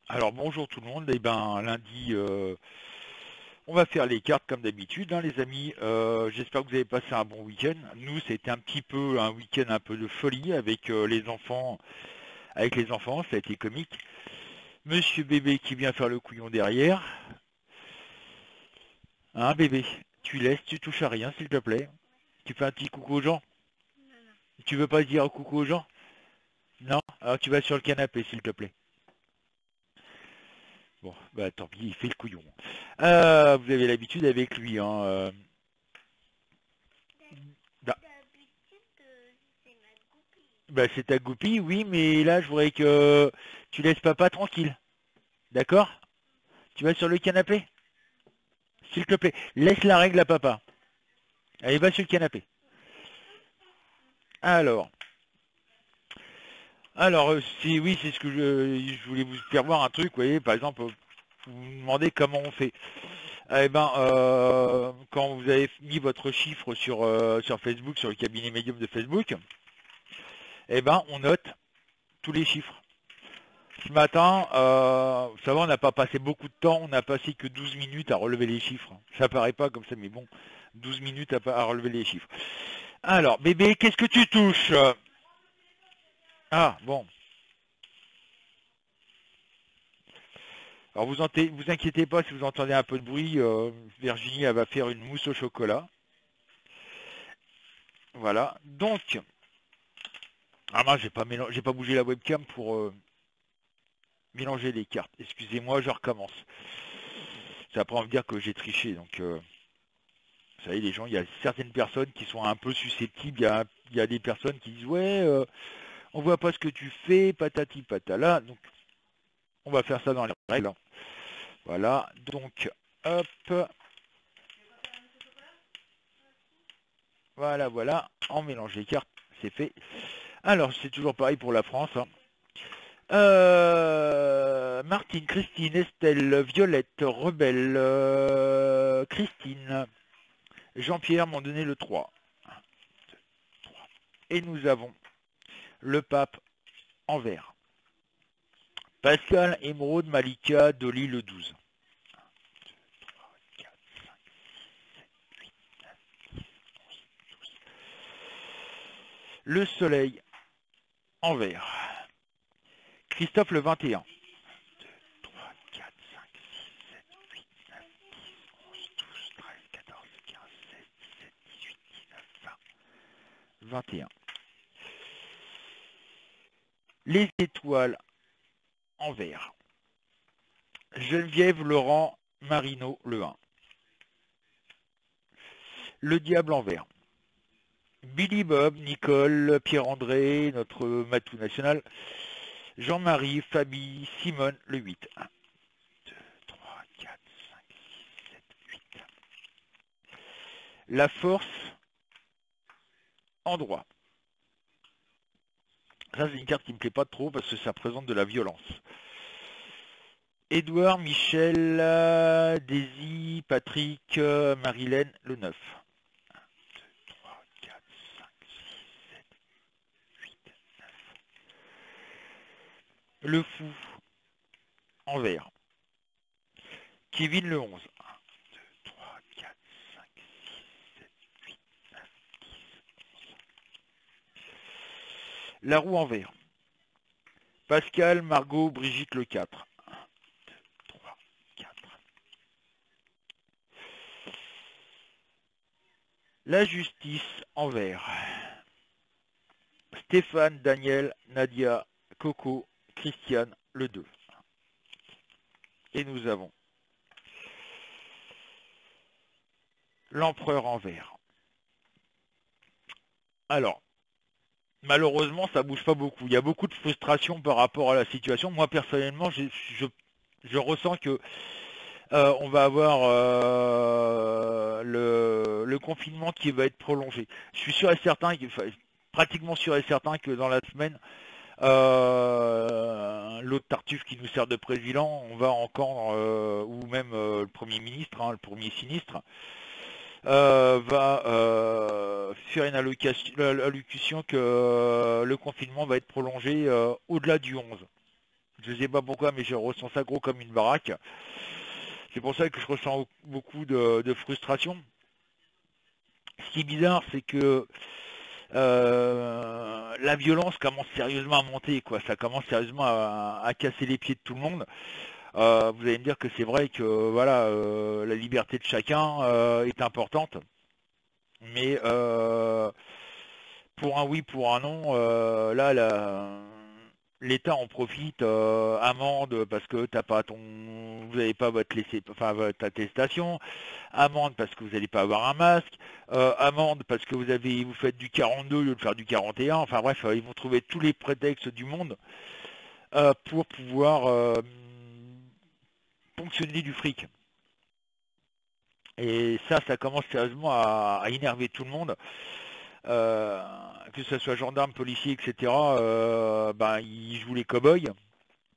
Alors bonjour tout le monde, et ben lundi on va faire les cartes comme d'habitude hein, les amis. J'espère que vous avez passé un bon week-end. Nous c'était un petit peu un week-end un peu de folie avec les enfants, ça a été comique. Monsieur bébé qui vient faire le couillon derrière. Hein bébé, tu laisses, tu touches à rien s'il te plaît. Tu fais un petit coucou aux gens. Tu veux pas dire coucou aux gens? Non? Alors tu vas sur le canapé s'il te plaît. Bon, bah tant pis, il fait le couillon. Vous avez l'habitude avec lui, hein. Bah, bah, c'est ta goupille, oui, mais là je voudrais que tu laisses papa tranquille. D'accord? Tu vas sur le canapé? S'il te plaît, laisse la règle à papa. Allez, va sur le canapé. Alors, oui, c'est ce que je voulais vous faire voir un truc, vous voyez, par exemple, vous me demandez comment on fait. Eh ben, quand vous avez mis votre chiffre sur Facebook, sur le cabinet médium de Facebook, eh ben, on note tous les chiffres. Ce matin, ça va, on n'a pas passé beaucoup de temps, on n'a passé que 12 minutes à relever les chiffres. Ça paraît pas comme ça, mais bon, 12 minutes à relever les chiffres. Alors, bébé, qu'est-ce que tu touches? Ah, bon. Alors, vous inquiétez pas si vous entendez un peu de bruit, Virginie, elle va faire une mousse au chocolat. Voilà. Donc, ah mince, j'ai pas bougé la webcam pour mélanger les cartes. Excusez-moi, je recommence. Ça va pas me dire que j'ai triché, donc... vous savez, les gens, il y a certaines personnes qui sont un peu susceptibles. Il y a des personnes qui disent ouais, on voit pas ce que tu fais, patati patala. Donc, on va faire ça dans les règles. Voilà. Donc, hop, voilà, voilà. On mélange les cartes, c'est fait. Alors, c'est toujours pareil pour la France. Hein. Martine, Christine, Estelle, Violette, Rebelle, Christine, Jean-Pierre m'ont donné le 3. Et nous avons le pape en vert. Pascal, Émeraude, Malika, Dolly le 12. Le soleil en vert. Christophe le 21. 2, 3, 4, 5, 6, 7, 8, 9, 10, 11, 12, 13, 14, 15, 16, 17, 18, 19, 20, 21. Les étoiles en vert. Geneviève, Laurent, Marino le 1. Le diable en vert. Billy Bob, Nicole, Pierre-André, notre matou national, Jean-Marie, Fabi, Simone, le 8. 1, 2, 3, 4, 5, 6, 7, 8. La force en droit. Ça, c'est une carte qui ne me plaît pas trop parce que ça présente de la violence. Édouard, Michel, Daisy, Patrick, Marilène, le 9. 1, 2, 3, 4, 5, 6, 7, 8, 9. Le fou en vert. Kevin, le 11. 1, 2, 3, 4, 5, 6, 7, 8, 9, 10, 11. La roue en vert. Pascal, Margot, Brigitte, le 4. 1, 2, 3, 4. La justice en vert. Stéphane, Daniel, Nadia, Coco, Christiane, le 2. Et nous avons l'empereur en vert. Alors, malheureusement, ça bouge pas beaucoup. Il y a beaucoup de frustration par rapport à la situation. Moi, personnellement, je ressens que on va avoir le confinement qui va être prolongé. Je suis sûr et certain, pratiquement sûr et certain que dans la semaine, l'autre Tartuffe qui nous sert de président, on va encore, ou même le Premier ministre, hein, le premier sinistre, va faire une allocution que le confinement va être prolongé au-delà du 11. Je sais pas pourquoi, mais je ressens ça gros comme une baraque. C'est pour ça que je ressens beaucoup de frustration. Ce qui est bizarre, c'est que la violence commence sérieusement à monter, quoi. Ça commence sérieusement à casser les pieds de tout le monde. Vous allez me dire que c'est vrai que voilà, la liberté de chacun est importante, mais pour un oui, pour un non, là, l'État en profite, amende parce que t'as pas vous n'avez pas votre enfin votre attestation, amende parce que vous n'allez pas avoir un masque, amende parce que vous faites du 42 au lieu de faire du 41. Enfin bref, ils vont trouver tous les prétextes du monde pour pouvoir ponctionner du fric. Et ça commence sérieusement à énerver tout le monde. Que ce soit gendarmes, policiers, etc. Ben, ils jouent les cow-boys.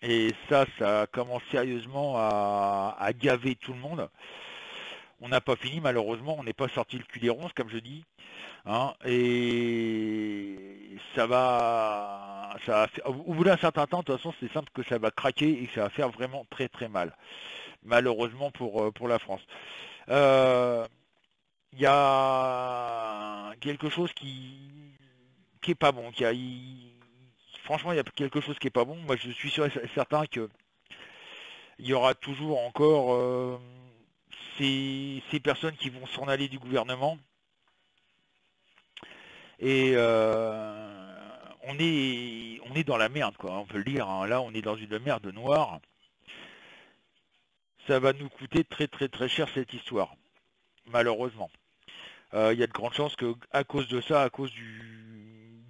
Et ça commence sérieusement à gaver tout le monde. On n'a pas fini, malheureusement, on n'est pas sorti le cul des ronces, comme je dis. Hein, et au bout d'un certain temps, de toute façon, c'est simple que ça va craquer et que ça va faire vraiment très très mal. Malheureusement pour la France. Il y a quelque chose qui est pas bon. Franchement, il y a quelque chose qui est pas bon. Moi, je suis sûr et certain que il y aura toujours encore ces personnes qui vont s'en aller du gouvernement. Et on est dans la merde, quoi. On peut le dire. Hein. Là, on est dans une merde noire. Ça va nous coûter très très très cher cette histoire, malheureusement. Il y a de grandes chances que, à cause de ça, à cause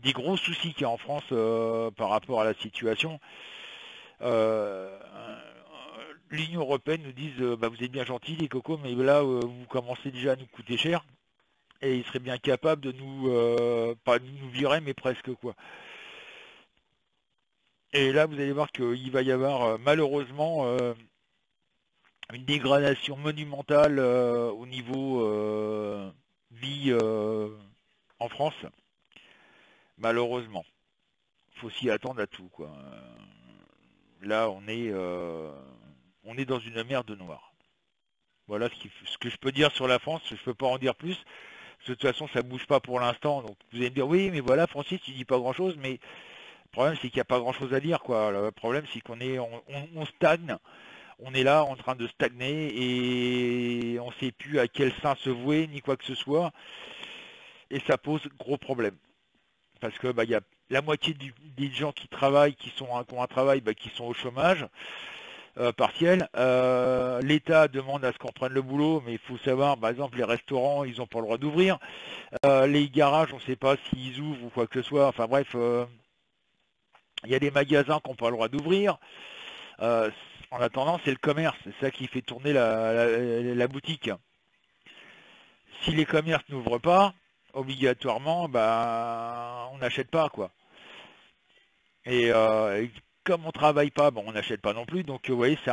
des gros soucis qu'il y a en France par rapport à la situation, l'Union européenne nous dise bah, vous êtes bien gentils les cocos, mais là vous commencez déjà à nous coûter cher, et ils seraient bien capables de pas de nous virer, mais presque quoi. Et là vous allez voir qu'il va y avoir malheureusement une dégradation monumentale au niveau vie en France, malheureusement. Faut s'y attendre à tout, quoi. Là, on est dans une merde noire. Voilà ce que je peux dire sur la France. Je peux pas en dire plus. Parce que de toute façon, ça bouge pas pour l'instant. Donc vous allez me dire, oui, mais voilà, Francis, tu dis pas grand-chose. Mais le problème, c'est qu'il n'y a pas grand-chose à dire, quoi. Le problème, c'est on stagne. On est là en train de stagner et on ne sait plus à quel sein se vouer, ni quoi que ce soit. Et ça pose gros problème. Parce que bah, y a la moitié des gens qui travaillent, qui ont un travail, bah, qui sont au chômage partiel. L'État demande à ce qu'on prenne le boulot, mais il faut savoir, par exemple, les restaurants, ils n'ont pas le droit d'ouvrir. Les garages, on ne sait pas s'ils ouvrent ou quoi que ce soit. Enfin bref, il y a des magasins qui n'ont pas le droit d'ouvrir. En attendant, c'est le commerce, c'est ça qui fait tourner la boutique. Si les commerces n'ouvrent pas, obligatoirement, bah, on n'achète pas, quoi. Et comme on travaille pas, bon, on n'achète pas non plus. Donc, vous voyez, c'est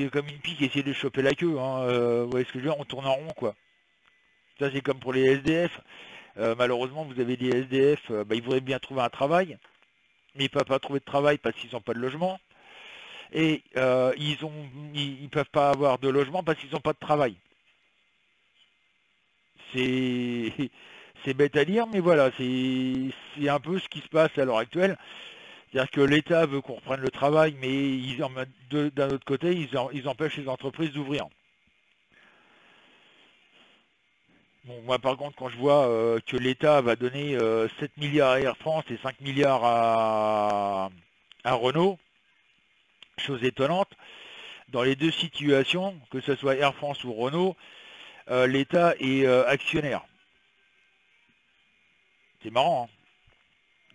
comme une pie qui essaie de choper la queue. Hein. Vous voyez ce que je veux dire? On tourne en rond, quoi. Ça, c'est comme pour les SDF. Malheureusement, vous avez des SDF, bah, ils voudraient bien trouver un travail, mais ils ne peuvent pas trouver de travail parce qu'ils n'ont pas de logement. Et ils peuvent pas avoir de logement parce qu'ils n'ont pas de travail. C'est bête à dire, mais voilà, c'est un peu ce qui se passe à l'heure actuelle. C'est-à-dire que l'État veut qu'on reprenne le travail, mais d'un autre côté, ils empêchent les entreprises d'ouvrir. Bon, moi, par contre, quand je vois que l'État va donner 7 milliards à Air France et 5 milliards à Renault, chose étonnante, dans les deux situations, que ce soit Air France ou Renault, l'État est actionnaire. C'est marrant, hein.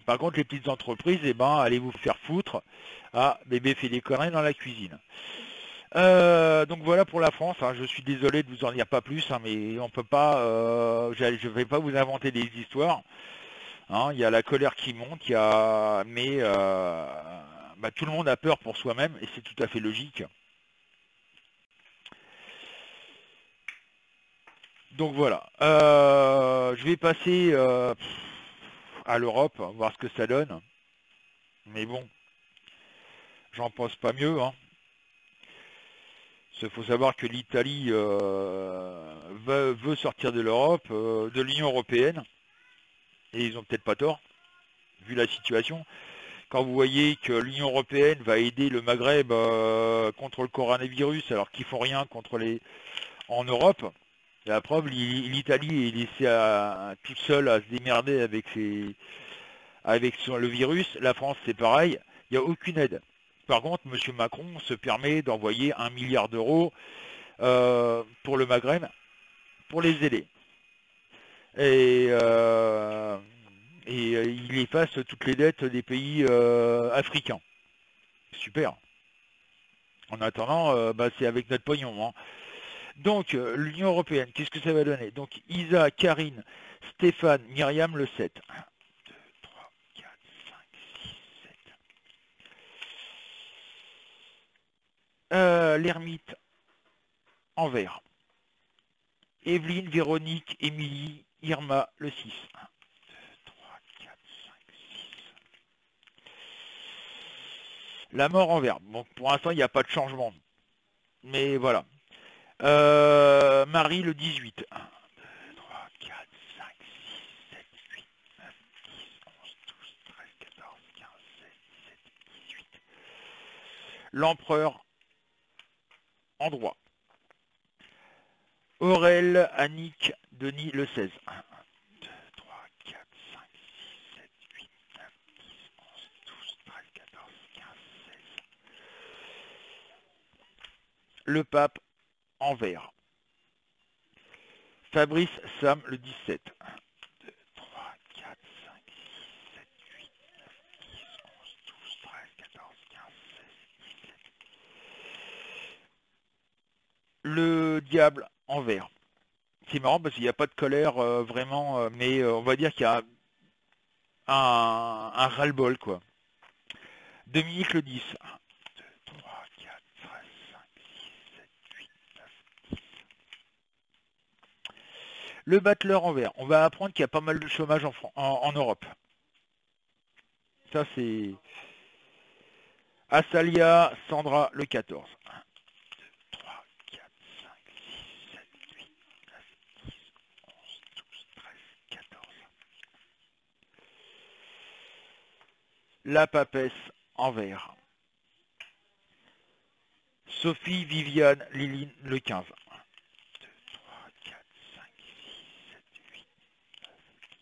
Par contre, les petites entreprises, eh ben, allez vous faire foutre. Ah, bébé fait des conneries dans la cuisine. Donc voilà pour la France. Hein. Je suis désolé de vous en dire pas plus, hein, mais on peut pas. Je ne vais pas vous inventer des histoires. Hein. Il y a la colère qui monte, mais bah, tout le monde a peur pour soi-même et c'est tout à fait logique. Donc voilà. Je vais passer. à l'Europe, voir ce que ça donne. Mais bon, j'en pense pas mieux, hein. Il faut savoir que l'Italie veut sortir de l'Europe, de l'Union européenne, et ils ont peut-être pas tort, vu la situation. Quand vous voyez que l'Union européenne va aider le Maghreb contre le coronavirus, alors qu'ils font rien en Europe, la preuve, l'Italie est laissée toute seule à se démerder avec le virus. La France, c'est pareil, il n'y a aucune aide. Par contre, M. Macron se permet d'envoyer 1 milliard d'euros pour le Maghreb, pour les aider. Et il efface toutes les dettes des pays africains. Super. En attendant, c'est avec notre pognon, hein. Donc, l'Union européenne, qu'est-ce que ça va donner? Donc, Isa, Karine, Stéphane, Myriam, le 7. 1, 2, 3, 4, 5, 6, 7. L'ermite, en vert. Evelyne, Véronique, Émilie, Irma, le 6. 1, 2, 3, 4, 5, 6. La mort en vert. Bon, pour l'instant, il n'y a pas de changement. Mais voilà. Marie, le 18. 1, 2, 3, 4, 5, 6, 7, 8, 9, 10, 11, 12, 13, 14, 15, 16, 17, 18. L'empereur en droit. Aurel, Annick, Denis, le 16. 1, 2, 3, 4, 5, 6, 7, 8, 9, 10, 11, 12, 13, 14, 15, 16. Le pape en vert. Fabrice, Sam, le 17. 1, 2, 3, 4, 5, 6, 7, 8, 9, 10, 11, 12, 13, 14, 15, 16, 17. Le diable en vert. C'est marrant parce qu'il n'y a pas de colère vraiment, mais on va dire qu'il y a un ras-le-bol, quoi. Dominique, le 10. 1, 2, 3, 4, 13, 5, 6, 7, 8, 9, 10. Le battleur en vert. On va apprendre qu'il y a pas mal de chômage en Europe. Ça, c'est... Asalia, Sandra, le 14. 1, 2, 3, 4, 5, 6, 7, 8, 9, 10, 11, 12, 13, 14. La papesse en vert. Sophie, Viviane, Liline, le 15. 1, 2, 3, 4, 5, 6, 7, 8, 9, 10.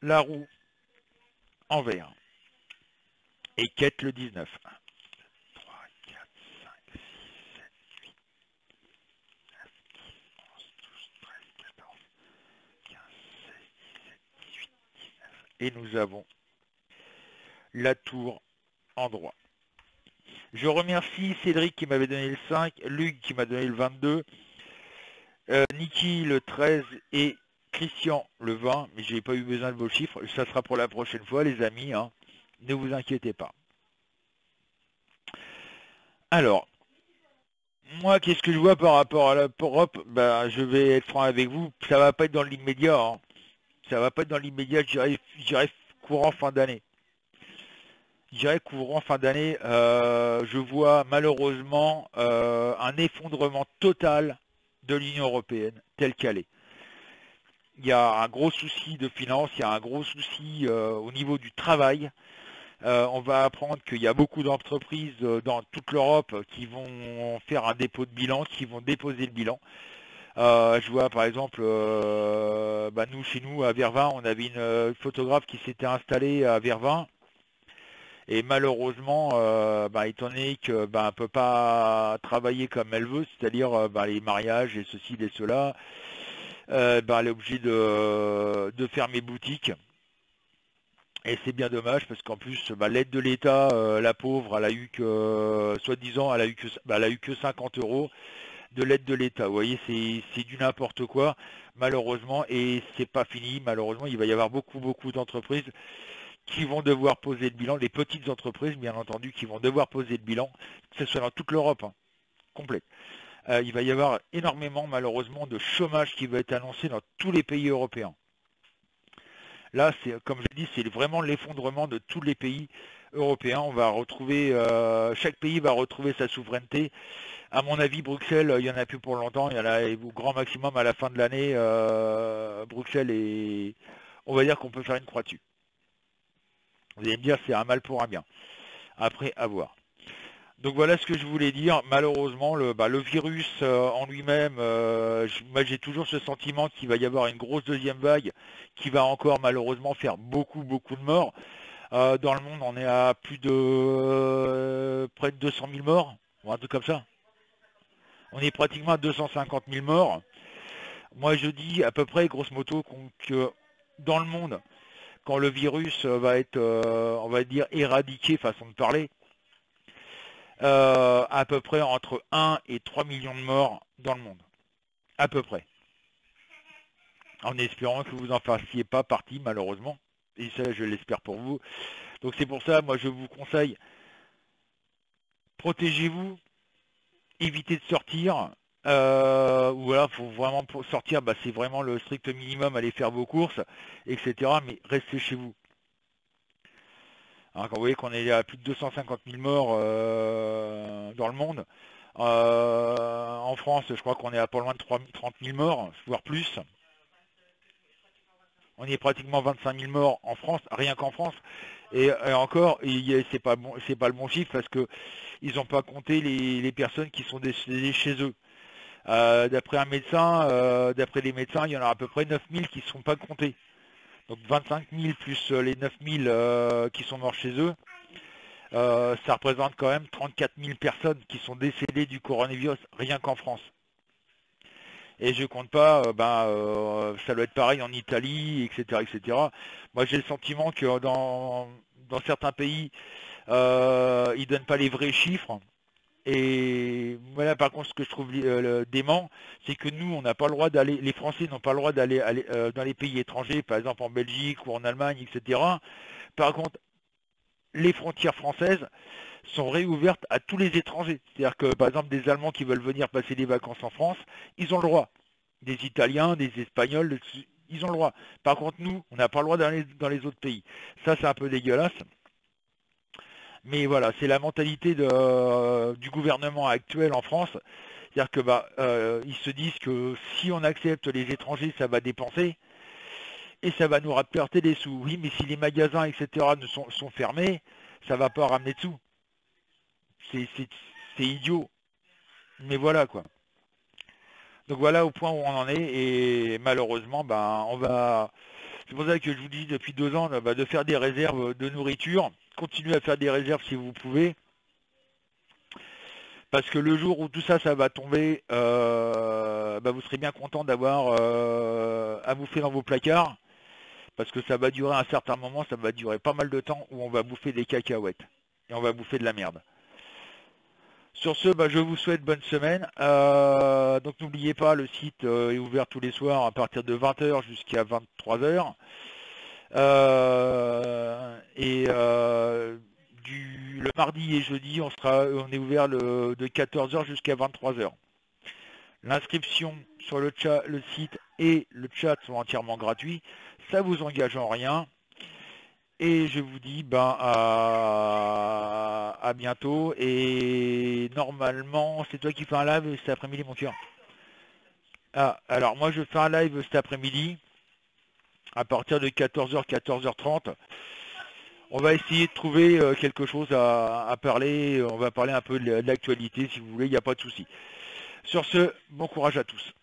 La roue en vert. Et Kate, le 19. 1, 2, 3, 4, 5, 6, 7, 8, 9, 10, 11, 12, 13, 14, 15, 16, 17, 18, 19. Et nous avons la tour en droit. Je remercie Cédric qui m'avait donné le 5, Luc qui m'a donné le 22, Niki le 13 et Christian le 20, mais je n'ai pas eu besoin de vos chiffres, ça sera pour la prochaine fois les amis, hein. Ne vous inquiétez pas. Alors, moi qu'est-ce que je vois par rapport à l'Europe? Je vais être franc avec vous, ça va pas être dans l'immédiat, hein. Ça va pas être dans l'immédiat, je dirais courant fin d'année. Je dirais courant fin d'année, je vois malheureusement un effondrement total de l'Union européenne telle qu'elle est. Il y a un gros souci de finance, il y a un gros souci au niveau du travail. On va apprendre qu'il y a beaucoup d'entreprises dans toute l'Europe qui vont faire un dépôt de bilan, qui vont déposer le bilan. Je vois par exemple, nous chez nous à Vervins, on avait une photographe qui s'était installée à Vervins. Et malheureusement, étant donné qu'elle ne peut pas travailler comme elle veut, c'est-à-dire les mariages et ceci et cela, elle est obligée de fermer boutique. Et c'est bien dommage parce qu'en plus, l'aide de l'État, la pauvre, elle a eu que, soi-disant, elle a eu que 50 euros de l'aide de l'État. Vous voyez, c'est du n'importe quoi, malheureusement, et c'est pas fini. Malheureusement, il va y avoir beaucoup d'entreprises qui vont devoir poser le bilan, les petites entreprises bien entendu qui vont devoir poser le bilan, que ce soit dans toute l'Europe, hein, complète. il va y avoir énormément malheureusement de chômage qui va être annoncé dans tous les pays européens. Là, c'est comme je dis, c'est vraiment l'effondrement de tous les pays européens. On va retrouver, chaque pays va retrouver sa souveraineté. À mon avis, Bruxelles, il n'y en a plus pour longtemps. Il y en a au grand maximum à la fin de l'année. Bruxelles, et on va dire qu'on peut faire une croix dessus. Vous allez me dire, c'est un mal pour un bien. Après, à voir. Donc voilà ce que je voulais dire. Malheureusement, le virus en lui-même, moi j'ai toujours ce sentiment qu'il va y avoir une grosse deuxième vague qui va encore malheureusement faire beaucoup de morts. Dans le monde, on est à plus de près de 200 000 morts, ou un truc comme ça. On est pratiquement à 250 000 morts. Moi je dis à peu près, grosso modo, que dans le monde, quand le virus va être, on va dire, éradiqué, façon de parler, à peu près entre 1 et 3 millions de morts dans le monde. À peu près. En espérant que vous n'en fassiez pas partie, malheureusement. Et ça, je l'espère pour vous. Donc c'est pour ça, moi, je vous conseille, protégez-vous, évitez de sortir. Ou voilà, faut vraiment pour sortir, c'est vraiment le strict minimum, aller faire vos courses, etc. Mais restez chez vous. Hein, quand vous voyez qu'on est à plus de 250 000 morts dans le monde, en France, je crois qu'on est à pas loin de 30 000 morts, voire plus. On est pratiquement 25 000 morts en France, rien qu'en France. Et encore, c'est pas bon, c'est pas le bon chiffre parce que ils n'ont pas compté les personnes qui sont décédées chez eux. D'après un médecin, d'après les médecins, il y en a à peu près 9 000 qui ne sont pas comptés. Donc 25 000 plus les 9 000 qui sont morts chez eux, ça représente quand même 34 000 personnes qui sont décédées du coronavirus, rien qu'en France. Et je compte pas, ça doit être pareil en Italie, etc. etc. Moi j'ai le sentiment que dans certains pays, ils ne donnent pas les vrais chiffres. Et voilà, par contre, ce que je trouve dément, c'est que nous, on n'a pas le droit d'aller, les Français n'ont pas le droit d'aller dans les pays étrangers, par exemple en Belgique ou en Allemagne, etc. Par contre, les frontières françaises sont réouvertes à tous les étrangers. C'est-à-dire que, par exemple, des Allemands qui veulent venir passer des vacances en France, ils ont le droit. Des Italiens, des Espagnols, ils ont le droit. Par contre, nous, on n'a pas le droit d'aller dans les autres pays. Ça, c'est un peu dégueulasse. Mais voilà, c'est la mentalité du gouvernement actuel en France. C'est-à-dire que ils se disent que si on accepte les étrangers, ça va dépenser et ça va nous rapporter des sous. Oui, mais si les magasins, etc. sont fermés, ça va pas ramener de sous. C'est idiot. Mais voilà quoi. Donc voilà au point où on en est et malheureusement, on va. C'est pour ça que je vous dis depuis 2 ans de faire des réserves de nourriture. Continuez à faire des réserves si vous pouvez. Parce que le jour où tout ça, ça va tomber, vous serez bien content d'avoir à bouffer dans vos placards. Parce que ça va durer un certain moment, ça va durer pas mal de temps où on va bouffer des cacahuètes. Et on va bouffer de la merde. Sur ce, je vous souhaite bonne semaine. Donc n'oubliez pas, le site est ouvert tous les soirs à partir de 20h jusqu'à 23h. Le mardi et jeudi, on est ouvert de 14h jusqu'à 23h. L'inscription sur le site et le chat sont entièrement gratuits. Ça vous engage en rien. Et je vous dis à bientôt. Et normalement, c'est toi qui fais un live cet après-midi, mon cœur. Ah, alors moi je fais un live cet après-midi à partir de 14h, 14h30. On va essayer de trouver quelque chose à parler. On va parler un peu de l'actualité si vous voulez, il n'y a pas de souci. Sur ce, bon courage à tous.